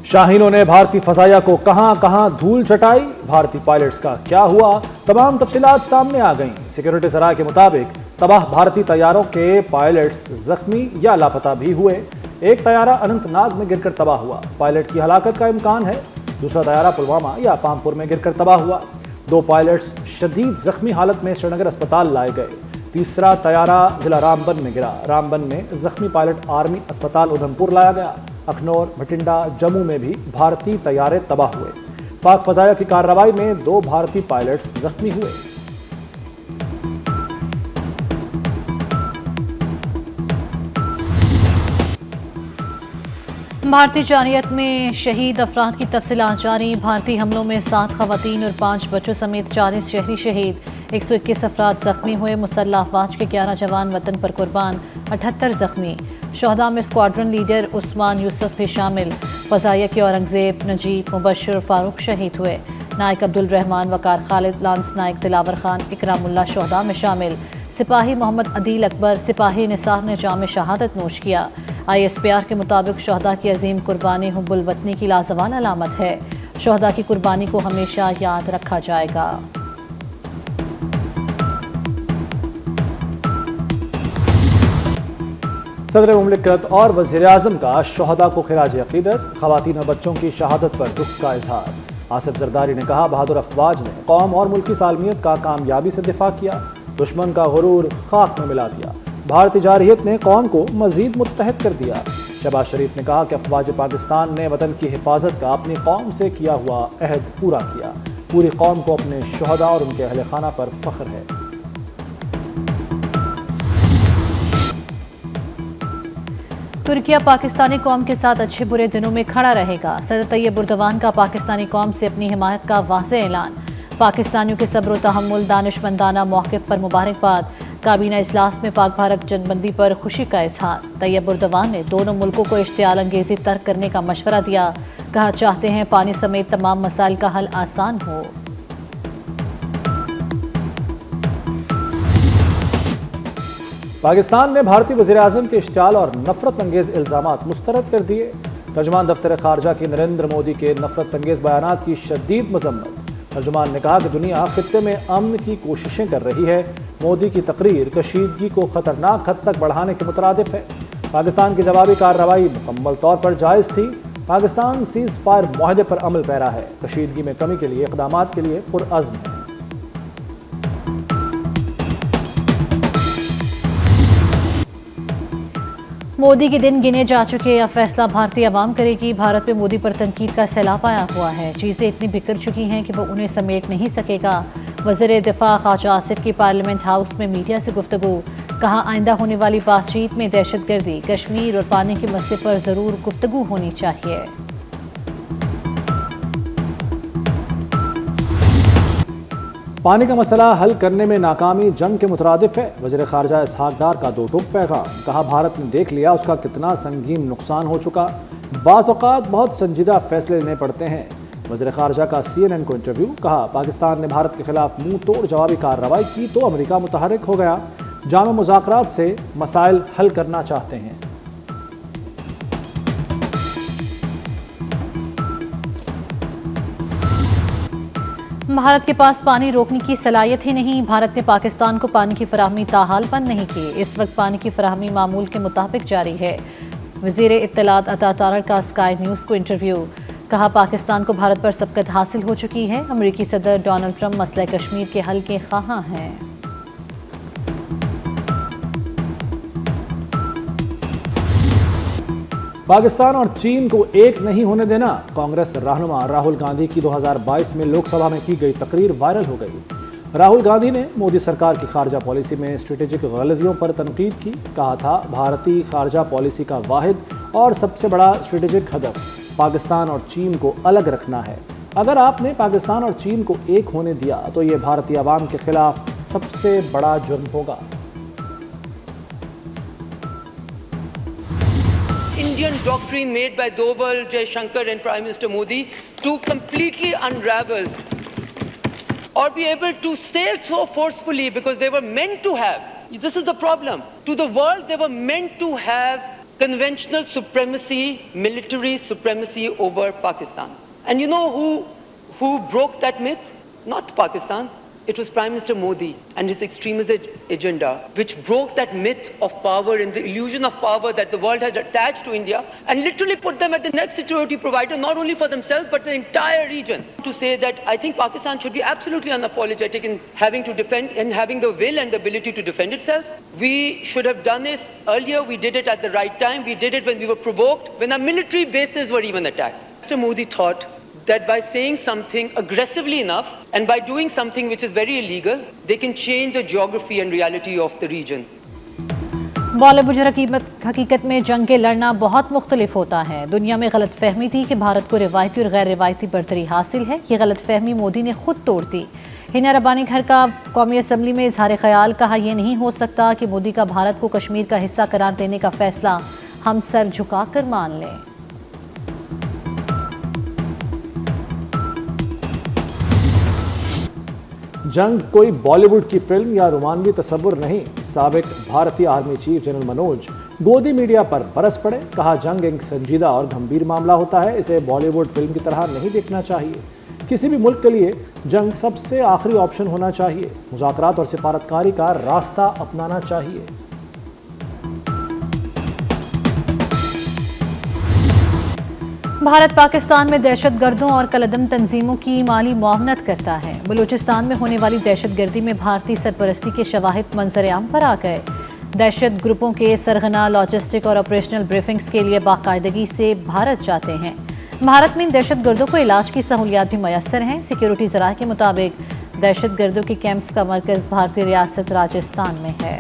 शाहीनों ने भारतीय फजाइया को कहां कहां धूल चटाई, भारतीय पायलट्स का क्या हुआ, तमाम तफसीलात सामने आ गईं। सिक्योरिटी जराये के मुताबिक तबाह भारतीय तैयारों के पायलट्स जख्मी या लापता भी हुए। एक तैयारा अनंतनाग में गिरकर तबाह हुआ, पायलट की हलाकत का इम्कान है। दूसरा तैयारा पुलवामा या पामपुर में गिरकर तबाह हुआ। 2 पायलट्स शदीद जख्मी हालत में श्रीनगर अस्पताल लाए गए। तीसरा तैयारा जिला रामबन में गिरा, रामबन में जख्मी पायलट आर्मी अस्पताल उधमपुर लाया गया। अखनौर, भटिंडा, जम्मू में भी भारतीय तैयारे तबाह हुए। पाक फजाया की कार्रवाई में 2 भारतीय पायलट्स जख्मी हुए। भारतीय जारियत में शहीद अफराद की तफसीलात जारी। भारतीय हमलों में 7 खवातीन और 5 बच्चों समेत 40 शहरी शहीद, 121 अफराद जख्मी हुए। मुसल्लह अफवाज के 11 जवान वतन पर कुर्बान, 78 जख्मी। शहदा में स्क्वाड्रन लीडर उस्मान यूसुफ भी शामिल। फजाइया के औरंगजेब, नजीब, मुबशर, फारूक शहीद हुए। नायक अब्दुल रहमान, वकार खालिद, लांस नायक दिलावर खान, इकरामुल्लाह शहदा में शामिल। सिपाही मोहम्मद अदील अकबर, सिपाही निसार ने जाम शहादत नोश किया। ISPR के मुताबिक शहदा की अजीम कुर्बानी हुब्बुल वतनी की लाजवाल अलामत है। शहदा की कुर्बानी को हमेशा याद रखा जाएगा। सदर मुमलिकत और वज़ीर-ए-आज़म का शहदा को खिराज अक़ीदत, ख़वातीन और बच्चों की शहादत पर दुख का इजहार। आसिफ जरदारी ने कहा, बहादुर अफवाज ने कौम और मुल्की सालमियत का कामयाबी से दिफा किया, दुश्मन का गुरूर खाक में मिला दिया। भारतीय जारहियत ने कौम को मजीद मुत्तहद कर दिया। शहबाज शरीफ ने कहा कि अफवाज पाकिस्तान ने वतन की हिफाजत का अपनी कौम से किया हुआ अहद पूरा किया। पूरी कौम को अपने शहदा और उनके अहले खाना पर फख्र है। तुर्किया पाकिस्तानी कौम के साथ अच्छे बुरे दिनों में खड़ा रहेगा। सदर तैयब उर्दवान का पाकिस्तानी कौम से अपनी हिमायत का वाज़ेह ऐलान। पाकिस्तानियों के सब्र व तहम्मुल, दानिशमंदाना मौक़िफ़ पर मुबारकबाद। काबीना इजलास में पाक भारत जंगबंदी पर खुशी का इजहार। तैयब उर्दवान ने दोनों मुल्कों को इश्तियाल अंगेज़ी तर्क करने का मशवरा दिया। कहा, चाहते हैं पानी समेत तमाम मसाइल का हल आसान हो। पाकिस्तान ने भारतीय वज़ीर-ए-आज़म के इश्तियाल और नफरत अंगेज़ इल्ज़ामात मुस्तरद कर दिए। तर्जुमान दफ्तर खारजा की नरेंद्र मोदी के नफरत अंगेज़ बयानात की शदीद मजम्मत। तर्जुमान ने कहा कि दुनिया खित्ते में अमन की कोशिशें कर रही है। मोदी की तकरीर कशीदगी को खतरनाक हद तक बढ़ाने के मुतरादिफ है। पाकिस्तान की जवाबी कार्रवाई मुकम्मल तौर पर जायज़ थी। पाकिस्तान सीज़ फायर मुआहदे पर अमल पैरा है। कशीदगी में कमी के लिए इक़दामात के लिए पुरअज़्म है। मोदी के दिन गिने जा चुके, या फैसला भारतीय अवाम करेगी। भारत में मोदी पर तनकीद का सैलाब आया हुआ है। चीज़ें इतनी बिखर चुकी हैं कि वो उन्हें समेट नहीं सकेगा। वज़ीर दिफा ख्वाजा आसिफ की पार्लियामेंट हाउस में मीडिया से गुफ्तगू। कहा, आइंदा होने वाली बातचीत में दहशतगर्दी, कश्मीर और पानी के मसले पर ज़रूर गुफ्तगू होनी चाहिए। पानी का मसला हल करने में नाकामी जंग के मुतरादिफ है। वज़ीर ख़ारजा इसहाक़ डार का दो टूक पैगाम। कहा, भारत ने देख लिया उसका कितना संगीन नुकसान हो चुका। बाज़ औक़ात बहुत संजीदा फैसले लेने पड़ते हैं। वज़ीर ख़ारजा का CNN को इंटरव्यू। कहा, पाकिस्तान ने भारत के खिलाफ मुंह तोड़ जवाबी कार्रवाई की तो अमेरिका मुतहर्रिक हो गया। जाम मुज़ाकरात से मसाइल हल करना चाहते हैं। भारत के पास पानी रोकने की सलाहियत ही नहीं। भारत ने पाकिस्तान को पानी की फराहमी ताहाल बंद नहीं की। इस वक्त पानी की फराहमी मामूल के मुताबिक जारी है। वज़ीर इत्तलात अता तारड़ का स्काई न्यूज़ को इंटरव्यू। कहा, पाकिस्तान को भारत पर सबकत हासिल हो चुकी है। अमेरिकी सदर डोनाल्ड ट्रंप मसला कश्मीर के हल के ख़्वाहां हैं। पाकिस्तान और चीन को एक नहीं होने देना। कांग्रेस रहनुमा राहुल गांधी की 2022 में लोकसभा में की गई तकरीर वायरल हो गई। राहुल गांधी ने मोदी सरकार की खारजा पॉलिसी में स्ट्रेटेजिक गलतियों पर तनकीद की। कहा था, भारतीय खारजा पॉलिसी का वाहिद और सबसे बड़ा स्ट्रेटेजिक हदफ पाकिस्तान और चीन को अलग रखना है। अगर आपने पाकिस्तान और चीन को एक होने दिया तो ये भारतीय अवाम के खिलाफ सबसे बड़ा जुर्म होगा। Indian doctrine made by Doval, Jaishankar and Prime Minister Modi to completely unravel or be able to sail so forcefully because they were meant to have, this is the problem, to the world they were meant to have conventional supremacy, military supremacy over Pakistan. And you know who broke that myth? Not Pakistan. It was Prime Minister Modi and his extremist agenda, which broke that myth of power and the illusion of power that the world had attached to India and literally put them at the next security provider, not only for themselves, but the entire region. To say that I think Pakistan should be absolutely unapologetic in having to defend and having the will and the ability to defend itself. We should have done this earlier. We did it at the right time. We did it when we were provoked, when our military bases were even attacked. Mr. Modi thought that by saying something aggressively enough and by doing something which is very illegal, they can change the geography and reality of the region. Bollywood हकीकत में जंग लड़ना बहुत मुख्तलिफ होता है। दुनिया में गलत फहमी थी कि भारत को रिवायती और गैर रिवायती बरतरी हासिल है। ये गलत फहमी मोदी ने खुद तोड़ दी। हिना रब्बानी घर का कौमी असम्बली में इजहार ख्याल, कहा यह नहीं हो सकता कि मोदी का भारत को कश्मीर का हिस्सा करार देने का फैसला हम सर झुकाकर मान लें। जंग कोई बॉलीवुड की फिल्म या रोमानवी तस्वुर नहीं। साबिक भारतीय आर्मी चीफ जनरल मनोज गोदी मीडिया पर बरस पड़े, कहा जंग एक संजीदा और गंभीर मामला होता है, इसे बॉलीवुड फिल्म की तरह नहीं देखना चाहिए। किसी भी मुल्क के लिए जंग सबसे आखिरी ऑप्शन होना चाहिए। मुज़ाकरात और सिफारतकारी का रास्ता अपनाना चाहिए। भारत पाकिस्तान में दहशतगर्दों और कलदम तंजीमों की माली मुआवनत करता है। बलूचिस्तान में होने वाली दहशतगर्दी में भारतीय सरपरस्ती के शवाहिद मंजर-ए-आम पर आ गए। दहशत ग्रुपों के सरगना लॉजिस्टिक और ऑपरेशनल ब्रीफिंग्स के लिए बाकायदगी से भारत जाते हैं। भारत में इन दहशतगर्दों को इलाज की सहूलियात भी मैसर हैं। सिक्योरिटी ज़राए के मुताबिक दहशतगर्दों के कैंप्स का मरकज़ भारतीय रियासत राजस्थान में है।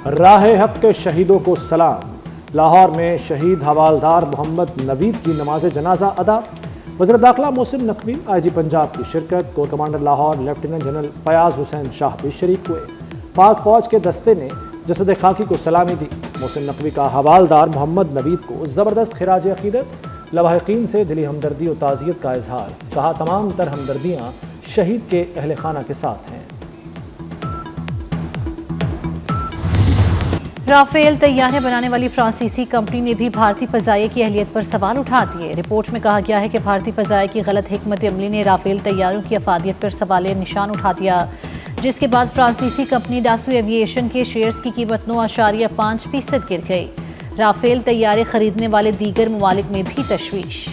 राह हक के शहीदों को सलाम। लाहौर में शहीद हवालदार मोहम्मद नवीद की नमाज जनाजा अदा। वज़ीर दाखिला मोहसिन नकवी, आईजी पंजाब की शिरकत। Corps commander Lahore lieutenant general Fayyaz Hussain Shah भी शरीक हुए। पाक फौज के दस्ते ने जसद खाकी को सलामी दी। मोहसिन नकवी का हवालदार मोहम्मद नवीद को ज़बरदस्त खिराज अकीदत। लवाहिकीन से दिली हमदर्दी और ताज़ियत का इजहार, कहा तमाम तर हमदर्दियाँ शहीद के अहल खाना के साथ हैं। राफेल तैयारे बनाने वाली फ्रांसीसी कंपनी ने भी भारतीय फ़ज़ाइये की अहलियत पर सवाल उठा दिए। रिपोर्ट में कहा गया है कि भारतीय फ़ज़ाइये की गलत हिकमत अमली ने राफेल तैयारों की अफादियत पर सवाल निशान उठा दिया, जिसके बाद फ्रांसीसी कंपनी डासू एविएशन के शेयर्स की कीमत 9.5% गिर गई। राफेल तैयारे खरीदने वाले दीगर ममालिक में भी तशवीश।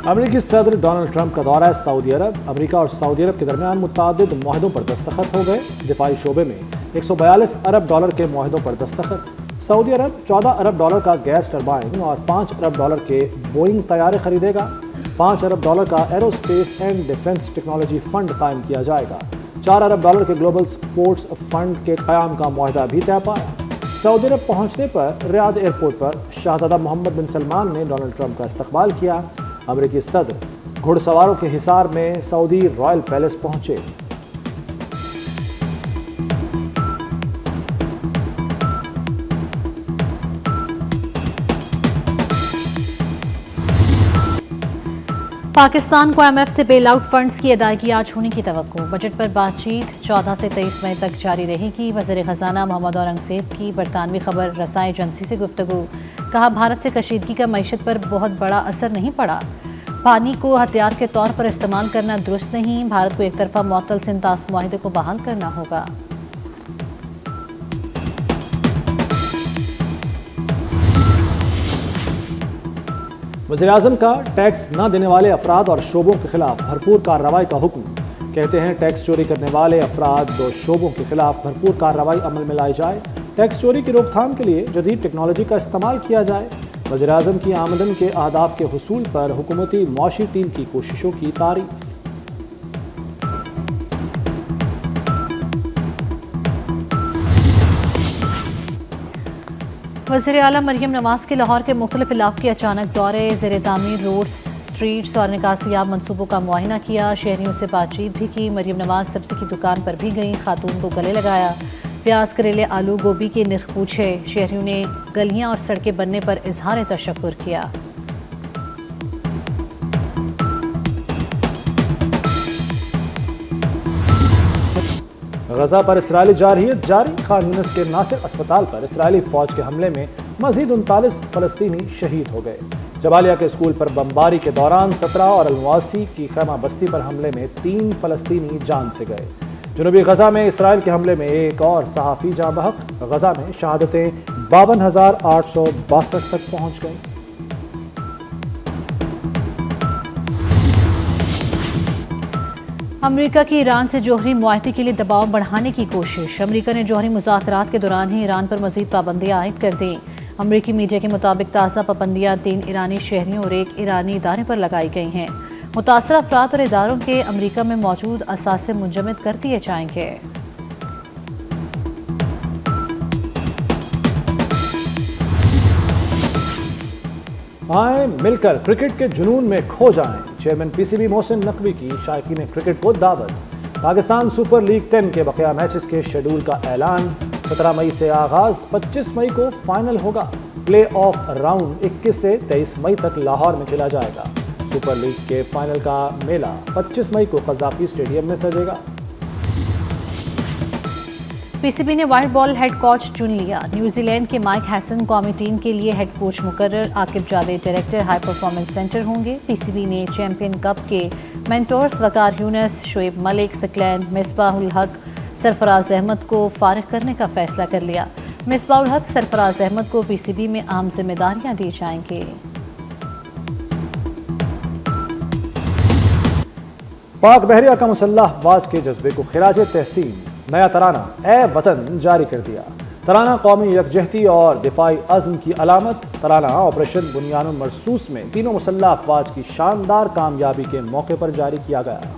अमेरिकी सदर डोनाल्ड ट्रंप का दौरा है सऊदी अरब। अमेरिका और सऊदी अरब के दरमियान मुतअद्दिद मुआहदों पर दस्तखत हो गए। दिफाई शोबे में 142 अरब डॉलर के मुआहदों पर दस्तखत। सऊदी अरब 14 अरब डॉलर का गैस टरबाइन और 5 अरब डॉलर के बोइंग तैयारे खरीदेगा। 5 अरब डॉलर का aerospace and defence technology fund कायम किया जाएगा। 4 अरब डॉलर के ग्लोबल स्पोर्ट्स फंड के क़याम का मुआहदा भी तय पाया। सऊदी अरब पहुँचने पर रियाद एयरपोर्ट पर शहज़ादा मोहम्मद बिन सलमान ने डोनाल्ड ट्रंप का इस्तकबाल किया। अमेरिकी सदर घुड़सवारों के हिसार में सऊदी रॉयल पैलेस पहुंचे। पाकिस्तान को IMF से बेल आउट फंड्स की अदायगी आज होने की तवक्को। बजट पर बातचीत 14 से 23 मई तक जारी रहेगी। वज़ीर ख़ज़ाना मोहम्मद औरंगज़ेब की बरतानवी खबर रसाई एजेंसी से गुफ्तगू, कहा भारत से कशीदगी का मईशत पर बहुत बड़ा असर नहीं पड़ा। पानी को हथियार के तौर पर इस्तेमाल करना दुरुस्त नहीं। भारत को एक तरफा मुअत्तल सिंतास मुआहिदे को बहाल करना होगा। वज़ीर-ए-आज़म का टैक्स न देने वाले अफराद और शोबों के खिलाफ भरपूर कार्रवाई का हुक्म। कहते हैं टैक्स चोरी करने वाले अफराद और शोबों के खिलाफ भरपूर कार्रवाई अमल में लाई जाए। टैक्स चोरी की रोकथाम के लिए जदीद टेक्नोलॉजी का इस्तेमाल किया जाए। वज़ीर-ए-आज़म की आमदन के अहदाफ के हुसूल पर हुकूमती मौशी टीम की कोशिशों की तारीफ। वज़ीर आला मरियम नवाज के लाहौर के मुख्तलिफ इलाक़ों के अचानक दौरे, ज़ेर तामीर रोड्स, स्ट्रीट्स और निकासियाब मनसूबों का मुआयना किया। शहरियों से बातचीत भी की। मरियम नवाज सब्ज़ी की दुकान पर भी गईं, खातून को गले लगाया। प्याज, करेले, आलू, गोभी के निर्ख पूछे। शहरियों ने गलियां और सड़कें बनने पर इजहार तशक्कुर किया। गजा पर इसराइली जारहियत जारी। खान यूनिस के नासिर अस्पताल पर इसराइली फौज के हमले में मजीद 39 फलस्तीनी शहीद हो गए। जबालिया के स्कूल पर बमबारी के दौरान 17 और अलवासी की खैमा बस्ती पर हमले में 3 फलस्तीनी जान से गए। जनूबी गजा में इसराइल के हमले में एक और सहाफ़ी जाँ बहक। गजा में शहादतें 52,862 तक पहुंच गईं। अमेरिका की ईरान से जौहरी मुआहदे के लिए दबाव बढ़ाने की कोशिश। अमेरिका ने जौहरी मुज़ाकरात के दौरान ही ईरान पर मज़ीद पाबंदियां आयद कर दी। अमेरिकी मीडिया के मुताबिक ताज़ा पाबंदियां 3 ईरानी शहरियों और एक ईरानी इदारे पर लगाई गई हैं। मुतासरा अफराद और इदारों के अमेरिका में मौजूद असासे मुंजमद कर दिए जाएंगे। आए मिलकर क्रिकेट के जुनून में खो जाएं। चेयरमैन पीसीबी मोहसिन नकवी की शायकीन क्रिकेट को दावत। पाकिस्तान सुपर लीग 10 के बकिया मैचेस के शेड्यूल का ऐलान। 17 मई से आगाज, 25 मई को फाइनल होगा। प्ले ऑफ राउंड 21 से 23 मई तक लाहौर में खेला जाएगा। सुपर लीग के फाइनल का मेला 25 मई को कज़ाफी स्टेडियम में सजेगा। पीसीबी ने वाइट बॉल हेड कोच चुन लिया। न्यूजीलैंड के माइक हैसन कौमी टीम के लिए हेड कोच मुकर्रर। Aqib Javed director high performance centre होंगे। पीसीबी ने चैंपियन कप के मेंटोर्स वकार यूनस, शोएब मलिक, सकलैन, मिसबाहुल हक, सरफराज अहमद को फारिग करने का फैसला कर लिया। मिसबाहुल हक, सरफराज अहमद को पीसीबी में अहम जिम्मेदारियां दी जाएंगी। पाक बहरिया का मुसल्लह अफवाज के जज्बे को खिराज तहसीन नया तराना ए वतन जारी कर दिया। तराना कौमी यकजहती और दिफाई अज़्म की अलामत। तराना ऑपरेशन बुनियानुल मरसूस में तीनों मुसल्लह अफवाज की शानदार कामयाबी के मौके पर जारी किया गया।